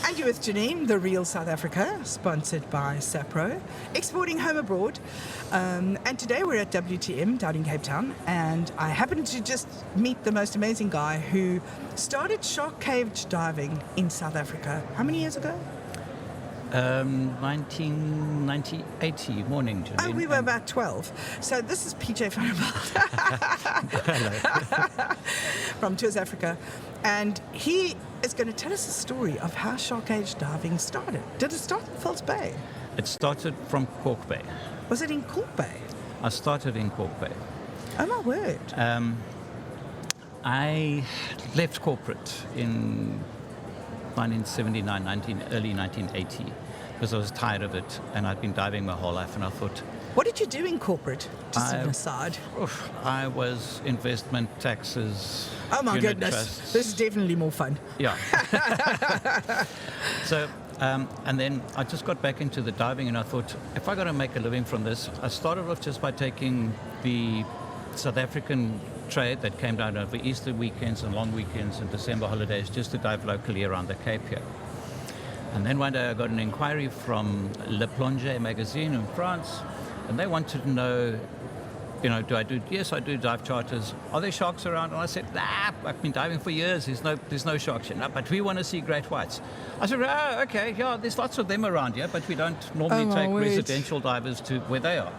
And you're with Geniene, the real South Africa, sponsored by Sapro, exporting home abroad. And today we're at WTM down in Cape Town, and I happened to just meet the most amazing guy who started shark cage diving in South Africa. How many years ago? 1980 morning, Geniene. Oh, we were about 12. So this is PJ from Tours Africa, and he is going to tell us a story of how shark cage diving started. Did it start in False Bay? It started from Cork Bay. Was it in Cork Bay? I started in Cork Bay. Oh my word. I left corporate in 1979, early 1980, because I was tired of it, and I'd been diving my whole life, and I thought... What did you do in corporate? Just an aside. I was investment, taxes, oh my unit goodness, trusts. This is definitely more fun. Yeah. So, and then I just got back into the diving, and I thought, if I got to make a living from this, I started off just by taking the South African trade that came down over Easter weekends and long weekends and December holidays just to dive locally around the Cape here. And then one day I got an inquiry from Le Plongeon magazine in France, and they wanted to know, yes, I do dive charters. Are there sharks around? And I said, nah, I've been diving for years. There's no sharks here. No, but we want to see great whites. I said, oh, okay, yeah, there's lots of them around here, but we don't normally take residential divers to where they are.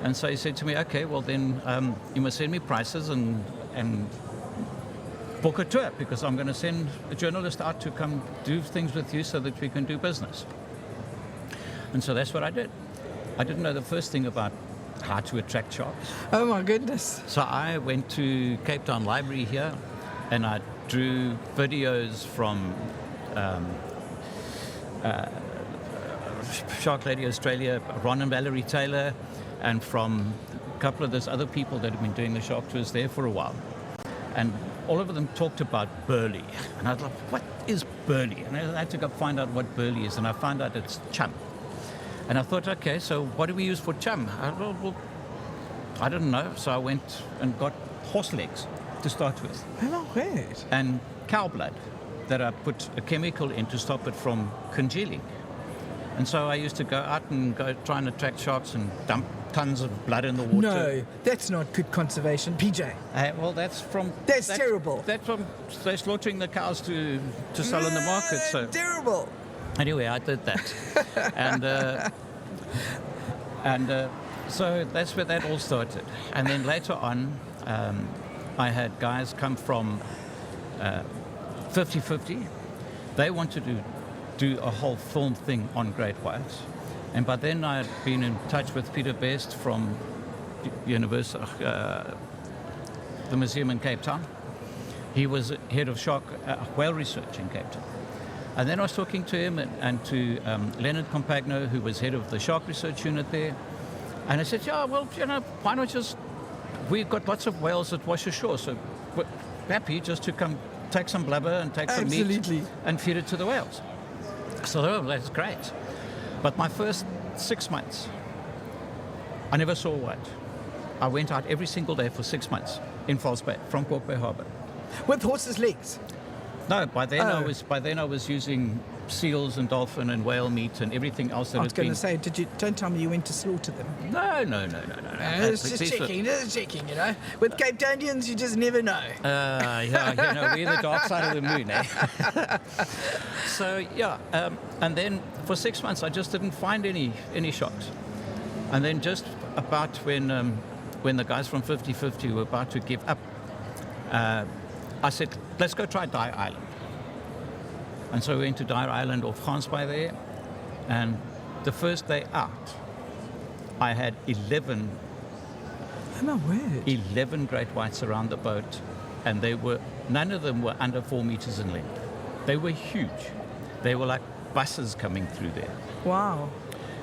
And so he said to me, okay, well then you must send me prices and book a tour, because I'm going to send a journalist out to come do things with you so that we can do business. And so that's what I did. I didn't know the first thing about how to attract sharks. Oh my goodness. So I went to Cape Town Library here, and I drew videos from Shark Lady Australia, Ron and Valerie Taylor, and from a couple of those other people that have been doing the shark tours there for a while. And all of them talked about burley. And I was like, what is burley? And I had to go find out what burley is, and I found out it's chum. And I thought, okay, so what do we use for chum? I didn't know, so I went and got horse legs to start with. Oh, great. And cow blood that I put a chemical in to stop it from congealing. And so I used to go out and go try and attract sharks and dump tons of blood in the water. No, that's not good conservation, PJ. Well, that's terrible. That's from they're slaughtering the cows to sell in the market. So terrible. Anyway, I did that, and so that's where that all started. And then later on, I had guys come from 50/50. They wanted to do a whole film thing on great whites. And by then I had been in touch with Peter Best from the museum in Cape Town. He was head of shark whale research in Cape Town. And then I was talking to him and to Leonard Compagno, who was head of the shark research unit there. And I said, yeah, well, why not we've got lots of whales that wash ashore, so we're happy just to come take some blubber and take some meat and feed it to the whales. So that's great. But my first 6 months, I never saw a white. I went out every single day for 6 months in False Bay, from Cork Bay Harbour. With horses' legs? No, by then I was using seals and dolphin and whale meat and everything else that I was going to say, don't tell me you went to slaughter them. No. It's just checking, With Cape Townians, you just never know. We're the dark side of the moon, eh? So, and then for 6 months I just didn't find any sharks. And then just about when the guys from 50/50 were about to give up, I said, let's go try Dyer Island. And so we went to Dyer Island off Gansbaai there, and the first day out, I had 11 great whites around the boat, and none of them were under 4 meters in length. They were huge. They were like buses coming through there. Wow.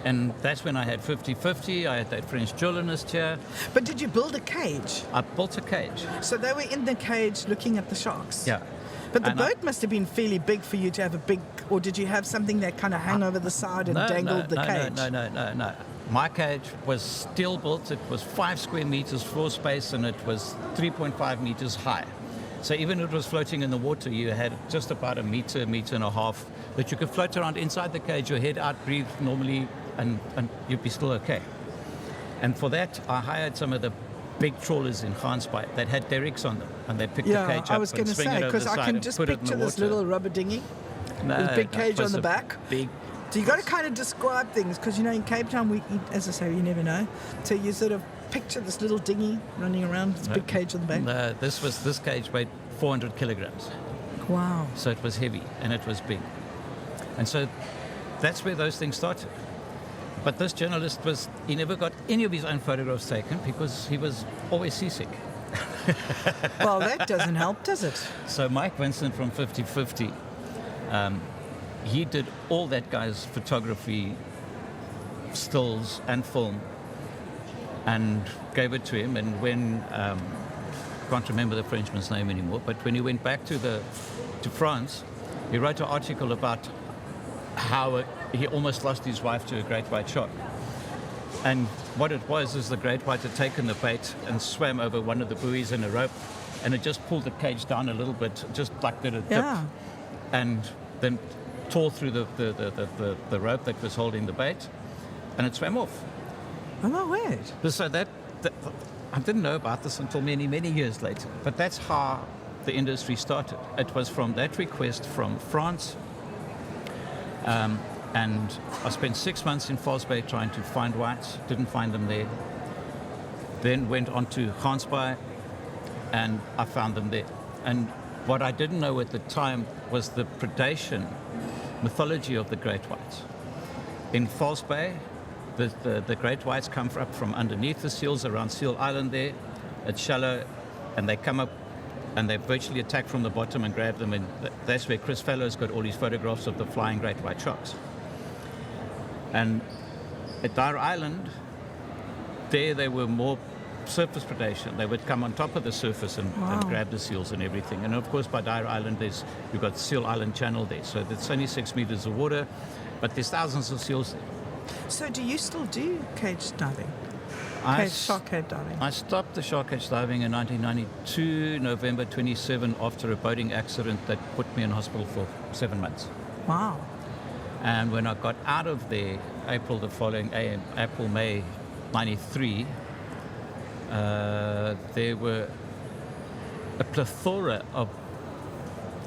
And that's when I had 50/50. I had that French journalist here. But did you build a cage? I built a cage. So they were in the cage looking at the sharks? Yeah. But the boat must have been fairly big for you to have a big, or did you have something that kind of hung over the side and dangled the cage? No. My cage was steel built. It was 5 square meters floor space, and it was 3.5 meters high. So even if it was floating in the water, you had just about a meter and a half that you could float around inside the cage, your head out, breathe normally, and you'd be still okay. And for that, I hired some of the big trawlers in Gansbaai that had derricks on them, and they picked the cage up I was and going to swing say, it over the because I side can and just put it in the picture this water. little rubber dinghy No, with a big that cage on was the a back. Big. So you got to kind of describe things, because in Cape Town, we, as I say, you never know. So you sort of picture this little dinghy running around, this big cage on the back. No, this cage weighed 400 kilograms. Wow. So it was heavy and it was big. And so that's where those things started. But this journalist he never got any of his own photographs taken because he was always seasick. Well, that doesn't help, does it? So Mike Vincent from 50/50, he did all that guy's photography, stills and film, and gave it to him. And when, can't remember the Frenchman's name anymore, but when he went back to France, he wrote an article about how he almost lost his wife to a great white shark. And what it was is the great white had taken the bait and swam over one of the buoys in a rope, and it just pulled the cage down a little bit, just like did a dip, and then tore through the rope that was holding the bait, and it swam off. Oh, my word. So that I didn't know about this until many, many years later. But that's how the industry started. It was from that request from France. And I spent 6 months in False Bay trying to find whites. Didn't find them there. Then went on to Gansbaai, and I found them there. And what I didn't know at the time was the predation mythology of the great whites. In False Bay, the great whites come up from underneath the seals around Seal Island there. It's shallow, and they come up and they virtually attack from the bottom and grab them. And that's where Chris Fallow's got all these photographs of the flying great white sharks. And at Dyer Island, there they were more surface predation. They would come on top of the surface and grab the seals and everything. And of course, by Dyer Island, you've got Seal Island Channel there. So it's only 6 meters of water, but there's thousands of seals there. So do you still do cage diving? Shark cage diving? I stopped the shark cage diving in 1992, November 27, after a boating accident that put me in hospital for 7 months. Wow. And when I got out of there, May 93, there were a plethora of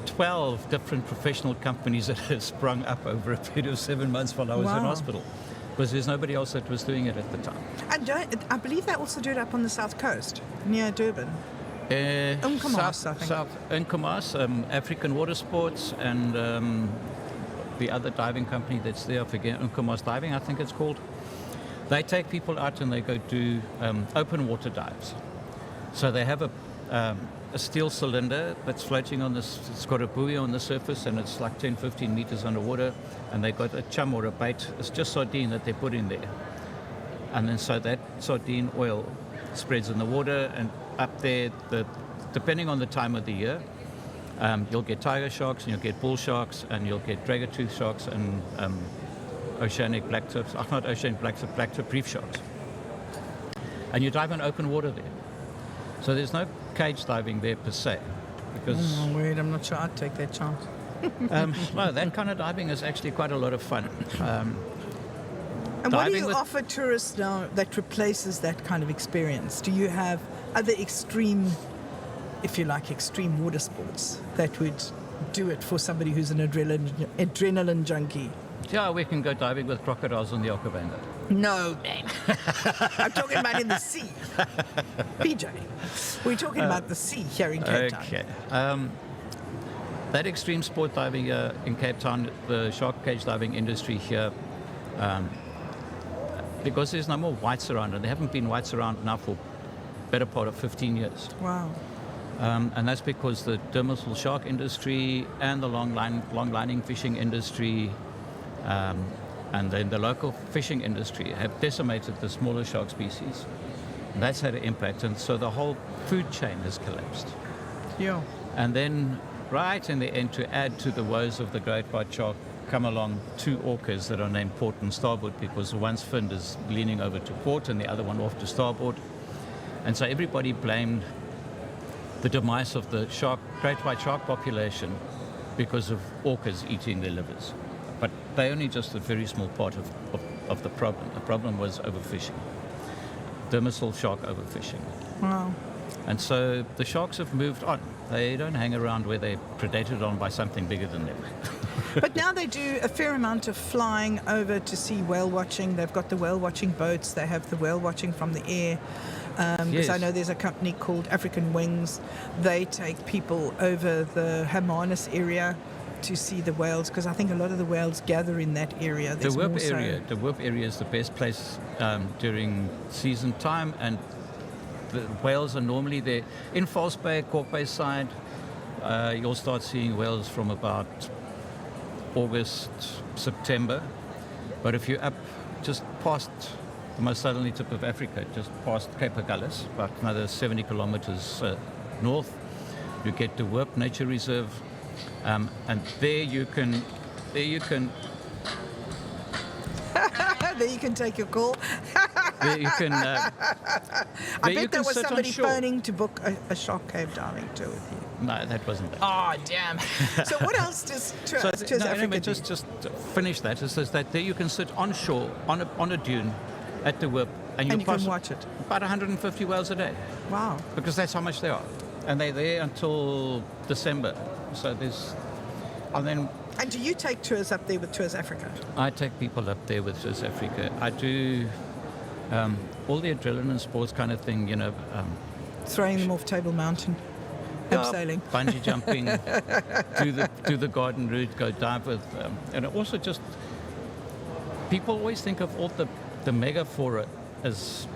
12 different professional companies that had sprung up over a period of 7 months while I was in hospital. Because there's nobody else that was doing it at the time. And I believe they also do it up on the south coast, near Durban. Umkomaas, I think. South Umkomaas, African Water Sports, and the other diving company that's there, I forget, Umkomaas Diving, I think it's called. They take people out and they go do open water dives. So they have a steel cylinder that's floating on this, it's got a buoy on the surface, and it's like 10, 15 meters underwater, and they've got a chum or a bait. It's just sardine that they put in there. And then so that sardine oil spreads in the water, and up there, depending on the time of the year, you'll get tiger sharks, and you'll get bull sharks, and you'll get dragger-tooth sharks, and oceanic blacktip, not oceanic blacktip, blacktip reef sharks. And you dive in open water there. So there's no cage diving there per se. Because oh, wait, I'm not sure I'd take that chance. no, that kind of diving is actually quite a lot of fun. And what do you offer tourists now that replaces that kind of experience? Do you have other extreme, if you like, extreme water sports that would do it for somebody who's an adrenaline junkie? Yeah, we can go diving with crocodiles on the Okavango. No, man. I'm talking about in the sea. PJ, we're talking about the sea here in Cape Town. Okay. That extreme sport diving in Cape Town, the shark cage diving industry here, because there's no more whites around, and there haven't been whites around now for better part of 15 years. Wow. And that's because the demersal shark industry and the long lining fishing industry and then the local fishing industry have decimated the smaller shark species. And that's had an impact, and so the whole food chain has collapsed. Yeah. And then right in the end, to add to the woes of the great white shark, come along two orcas that are named port and starboard, because the one's fin is leaning over to port and the other one off to starboard. And so everybody blamed the demise of the great white shark population because of orcas eating their livers. But they're only just a very small part of the problem. The problem was overfishing, demersal shark overfishing. Wow. And so the sharks have moved on. They don't hang around where they're predated on by something bigger than them. But now they do a fair amount of flying over to see whale watching. They've got the whale watching boats. They have the whale watching from the air. Because I know there's a company called African Wings. They take people over the Hermanus area to see the whales, because I think a lot of the whales gather in that area. The Whoop area is the best place during season time, and the whales are normally there. In False Bay, Cork Bay side, you'll start seeing whales from about August, September. But if you're up just past the most southerly tip of Africa, just past Cape Agulhas, about another 70 kilometers north, you get the Whoop Nature Reserve, and there you can there you can take your call. there you can. I bet there was somebody shore. phoning to book a shark cave diving tour with you. No, that wasn't that. Oh, damn. So what else does Tours Africa do? Just finish that. It says that there you can sit on shore, on a dune, at the Whoop, and you can watch it. About 150 whales a day. Wow. Because that's how much they are. And they're there until December. So and do you take tours up there with Tours Africa? I take people up there with Tours Africa. I do all the adrenaline sports kind of thing, throwing them off Table Mountain, abseiling, bungee jumping, do the garden route, go dive with, and also just people always think of all the megaflora as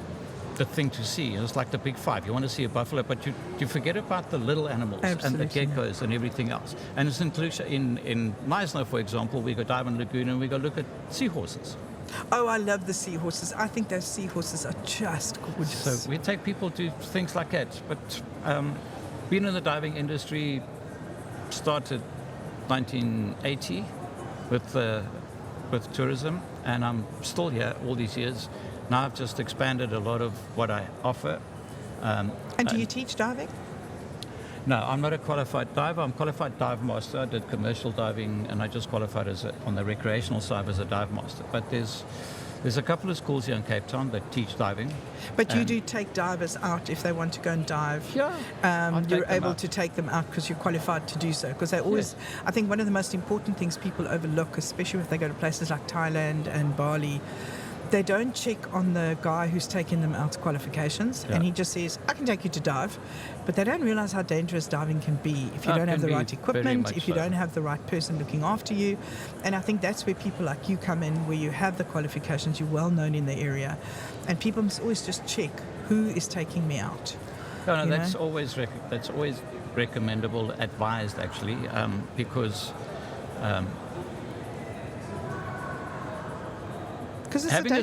the thing to see. It's like the big five. You want to see a buffalo, but you forget about the little animals. Absolutely. And the geckos and everything else. And it's inclusion in Meisner, for example, we go dive in Lagoon and we go look at seahorses. Oh, I love the seahorses. I think those seahorses are just gorgeous. So we take people to things like that. But being in the diving industry started 1980 with tourism, and I'm still here all these years. Now I've just expanded a lot of what I offer. And do you teach diving? No, I'm not a qualified diver. I'm a qualified dive master. I did commercial diving, and I just qualified on the recreational side as a dive master. But there's a couple of schools here in Cape Town that teach diving. But you do take divers out if they want to go and dive. Yeah. You're able to take them out because you're qualified to do so. Because they always, I think one of the most important things people overlook, especially if they go to places like Thailand and Bali, they don't check on the guy who's taking them out's qualifications, and he just says, I can take you to dive. But they don't realize how dangerous diving can be if you don't have the right equipment, if you don't have the right person looking after you. And I think that's where people like you come in, where you have the qualifications, you're well known in the area, and people must always just check who is taking me out. No, that's always recommendable, advised actually, because having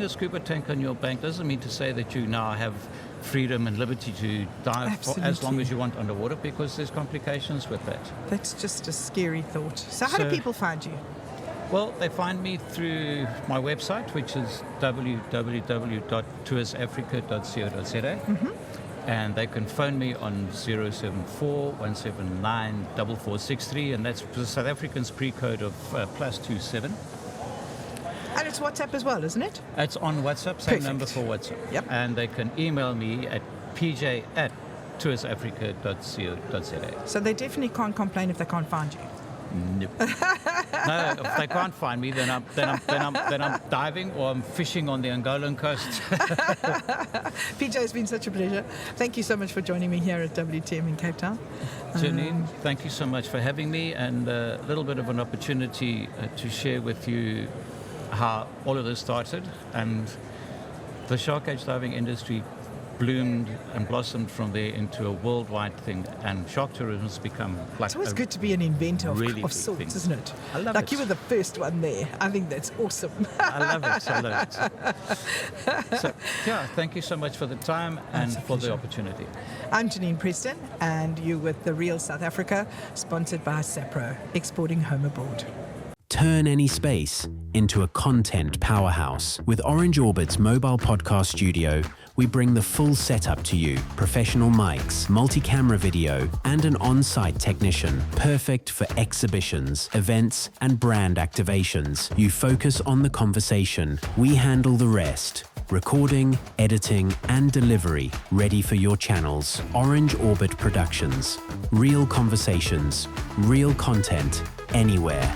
a scuba tank on your bank doesn't mean to say that you now have freedom and liberty to dive for as long as you want underwater, because there's complications with that. That's just a scary thought. So how do people find you? Well, they find me through my website, which is www.toursafrica.co.za. Mm-hmm. And they can phone me on 074 179 4463, and that's the South African's pre-code of +27. And it's WhatsApp as well, isn't it? It's on WhatsApp, same number for WhatsApp. Yep. And they can email me at pj@toursafrica.co.za. So they definitely can't complain if they can't find you. Nope. No, if they can't find me, then I'm diving or I'm fishing on the Angolan coast. PJ, it's been such a pleasure. Thank you so much for joining me here at WTM in Cape Town. Geniene, thank you so much for having me, and a little bit of an opportunity to share with you how all of this started. And the shark cage diving industry bloomed and blossomed from there into a worldwide thing, and shark tourism has become like it's always good to be an inventor really of sorts, thing. Isn't it? I love like it. You were the first one there. I think that's awesome. I love it. So, thank you so much for the time and for the opportunity. I'm Geniene Preston, and you're with The Real South Africa, sponsored by SAPRO, exporting home aboard. Turn any space into a content powerhouse. With Orange Orbit's mobile podcast studio, we bring the full setup to you. Professional mics, multi-camera video, and an on-site technician. Perfect for exhibitions, events, and brand activations. You focus on the conversation. We handle the rest. Recording, editing, and delivery ready for your channels. Orange Orbit Productions. Real conversations, real content, anywhere.